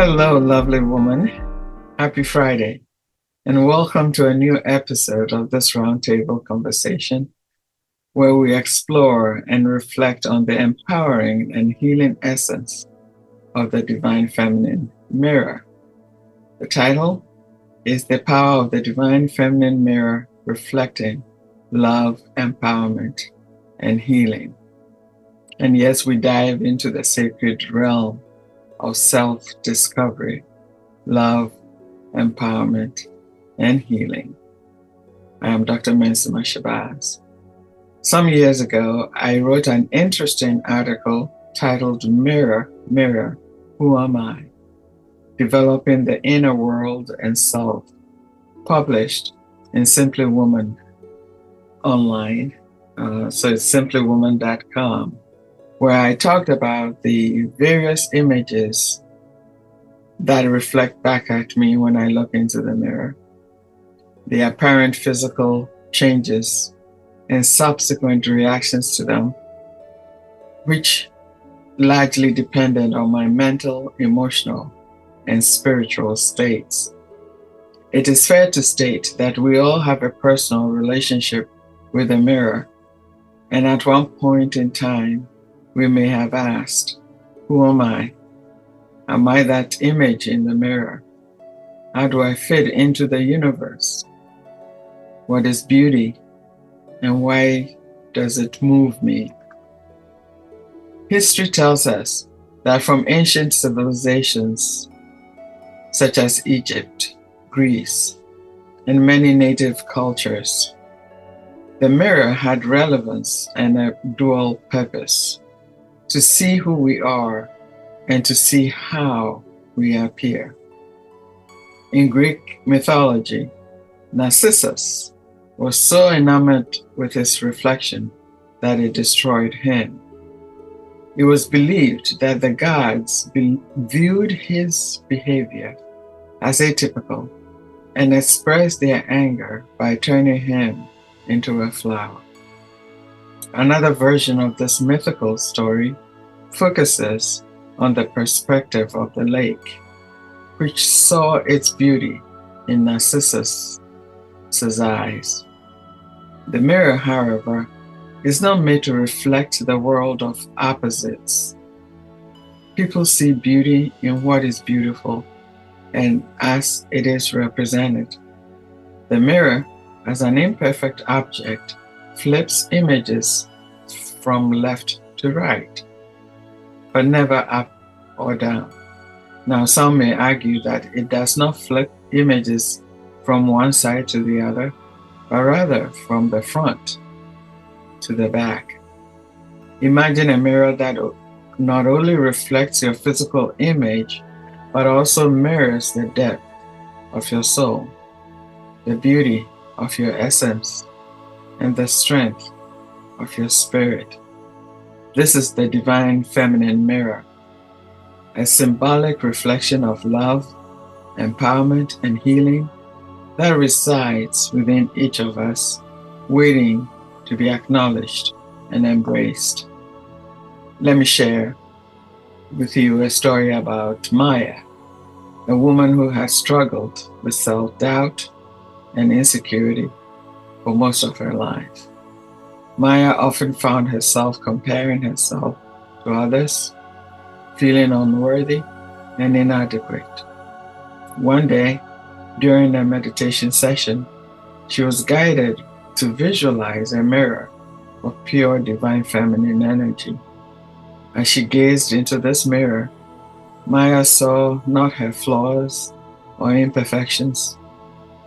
Hello, lovely woman. Happy Friday, and welcome to a new episode of this roundtable conversation where we explore and reflect on the empowering and healing essence of the divine feminine mirror. The title is The Power of the Divine Feminine Mirror Reflecting Love, Empowerment, and Healing. And yes, we dive into the sacred realm of self-discovery, love, empowerment, and healing. I am Dr. Mensimah. Some years ago, I wrote an interesting article titled Mirror, Mirror, Who Am I? Developing the Inner World and Self, published in Simply Woman online. So it's simplywoman.com, where I talked about the various images that reflect back at me when I look into the mirror, the apparent physical changes and subsequent reactions to them, which largely depended on my mental, emotional, and spiritual states. It is fair to state that we all have a personal relationship with the mirror, and at one point in time, we may have asked, who am I? Am I that image in the mirror? How do I fit into the universe? What is beauty, and why does it move me? History tells us that from ancient civilizations such as Egypt, Greece, and many native cultures, the mirror had relevance and a dual purpose: to see who we are and to see how we appear. In Greek mythology, Narcissus was so enamored with his reflection that it destroyed him. It was believed that the gods viewed his behavior as atypical and expressed their anger by turning him into a flower. Another version of this mythical story focuses on the perspective of the lake, which saw its beauty in Narcissus' eyes. The mirror, however, is not made to reflect the world of opposites. People see beauty in what is beautiful and as it is represented. The mirror, as an imperfect object, flips images from left to right, but never up or down. Now, some may argue that it does not flip images from one side to the other, but rather from the front to the back. Imagine a mirror that not only reflects your physical image, but also mirrors the depth of your soul, the beauty of your essence, and the strength of your spirit. This is the divine feminine mirror, a symbolic reflection of love, empowerment, and healing that resides within each of us, waiting to be acknowledged and embraced. Let me share with you a story about Maya, a woman who has struggled with self-doubt and insecurity for most of her life. Maya often found herself comparing herself to others, feeling unworthy and inadequate. One day, during a meditation session, she was guided to visualize a mirror of pure divine feminine energy. As she gazed into this mirror, Maya saw not her flaws or imperfections,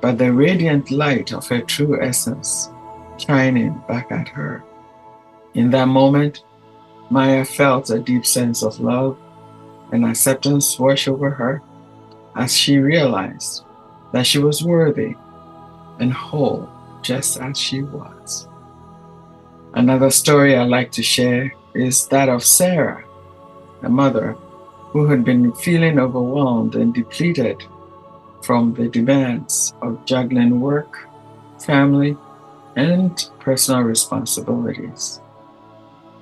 but the radiant light of her true essence shining back at her. In that moment, Maya felt a deep sense of love and acceptance wash over her as she realized that she was worthy and whole just as she was. Another story I like to share is that of Sarah, a mother who had been feeling overwhelmed and depleted from the demands of juggling work, family, and personal responsibilities.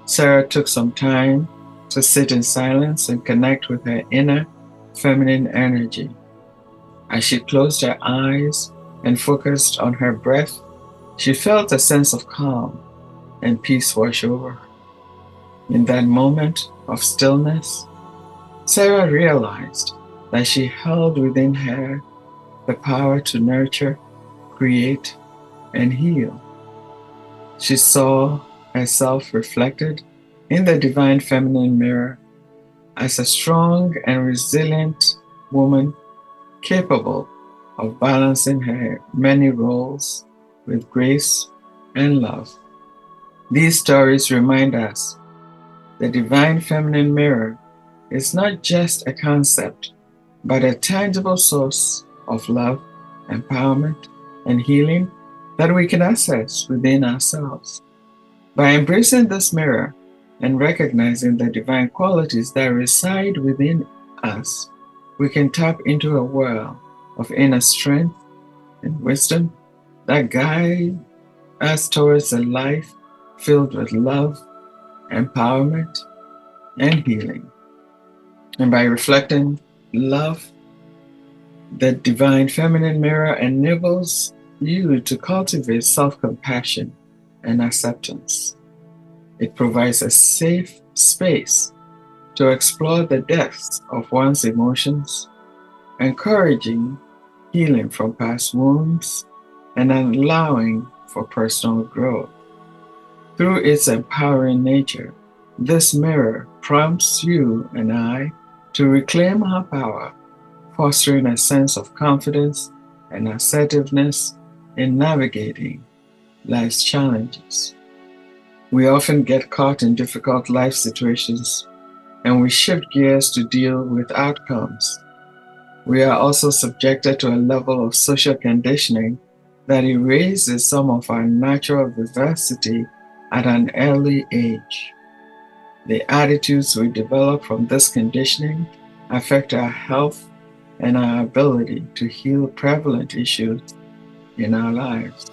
Sarah took some time to sit in silence and connect with her inner feminine energy. As she closed her eyes and focused on her breath, she felt a sense of calm and peace wash over her. In that moment of stillness, Sarah realized that she held within her the power to nurture, create, and heal. She saw herself reflected in the divine feminine mirror as a strong and resilient woman capable of balancing her many roles with grace and love. These stories remind us the divine feminine mirror is not just a concept, but a tangible source of love, empowerment, and healing that we can access within ourselves. By embracing this mirror and recognizing the divine qualities that reside within us, we can tap into a well of inner strength and wisdom that guide us towards a life filled with love, empowerment, and healing. And by reflecting love, the divine feminine mirror enables you to cultivate self-compassion and acceptance. It provides a safe space to explore the depths of one's emotions, encouraging healing from past wounds and allowing for personal growth. Through its empowering nature, this mirror prompts you and I to reclaim our power, fostering a sense of confidence and assertiveness in navigating life's challenges. We often get caught in difficult life situations and we shift gears to deal with outcomes. We are also subjected to a level of social conditioning that erases some of our natural vivacity at an early age. The attitudes we develop from this conditioning affect our health and our ability to heal prevalent issues in our lives.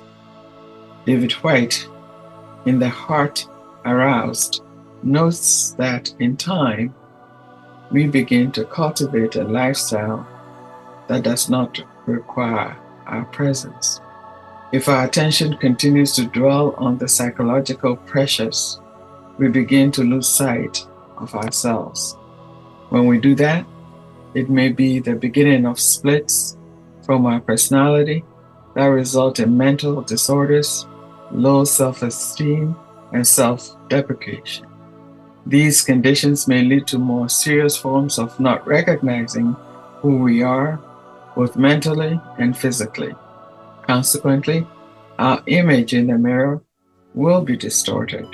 David White, in The Heart Aroused, notes that in time, we begin to cultivate a lifestyle that does not require our presence. If our attention continues to dwell on the psychological pressures, we begin to lose sight of ourselves. When we do that, it may be the beginning of splits from our personality that result in mental disorders, low self-esteem, and self-deprecation. These conditions may lead to more serious forms of not recognizing who we are, both mentally and physically. Consequently, our image in the mirror will be distorted.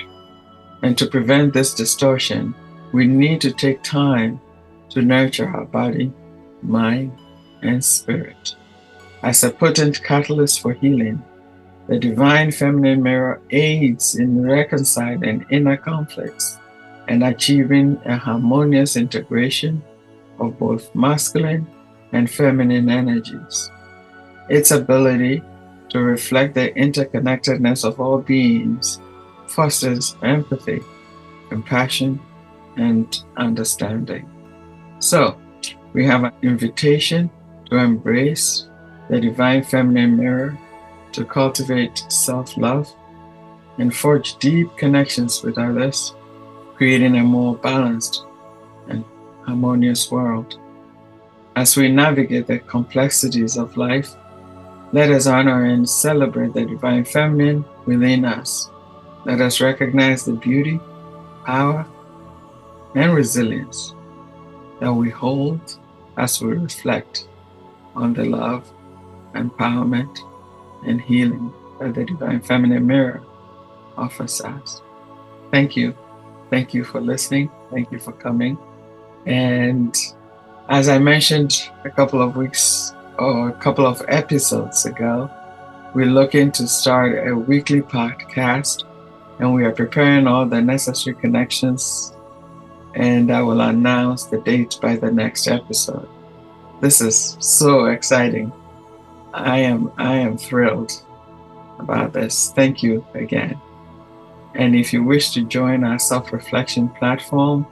And to prevent this distortion, we need to take time to nurture our body, mind, and spirit. As a potent catalyst for healing, the divine feminine mirror aids in reconciling inner conflicts and achieving a harmonious integration of both masculine and feminine energies. Its ability to reflect the interconnectedness of all beings fosters empathy, compassion, and understanding. So, we have an invitation to embrace the divine feminine mirror, to cultivate self-love, and forge deep connections with others, creating a more balanced and harmonious world. As we navigate the complexities of life, let us honor and celebrate the divine feminine within us. Let us recognize the beauty, power, and resilience that we hold as we reflect on the love, empowerment, and healing that the divine feminine mirror offers us. Thank you. Thank you for listening. Thank you for coming. And as I mentioned a couple of weeks or a couple of episodes ago, we're looking to start a weekly podcast, and we are preparing all the necessary connections, and I will announce the date by the next episode. This is so exciting. I am thrilled about this. Thank you again. And if you wish to join our self-reflection platform,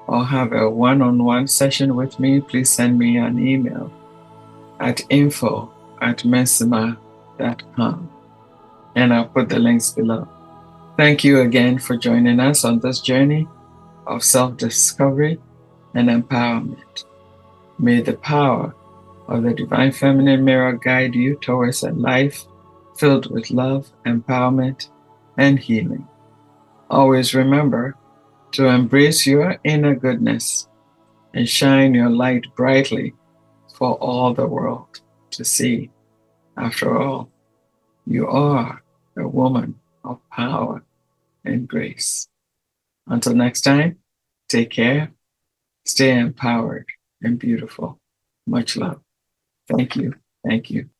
or have a one-on-one session with me, please send me an email at info@mensimah.com, and I'll put the links below. Thank you again for joining us on this journey of self-discovery and empowerment. May the power of the Divine Feminine Mirror guide you towards a life filled with love, empowerment, and healing. Always remember to embrace your inner goodness and shine your light brightly for all the world to see. After all, you are a woman of power and grace. Until next time, take care, stay empowered and beautiful. Much love. Thank you. Thank you.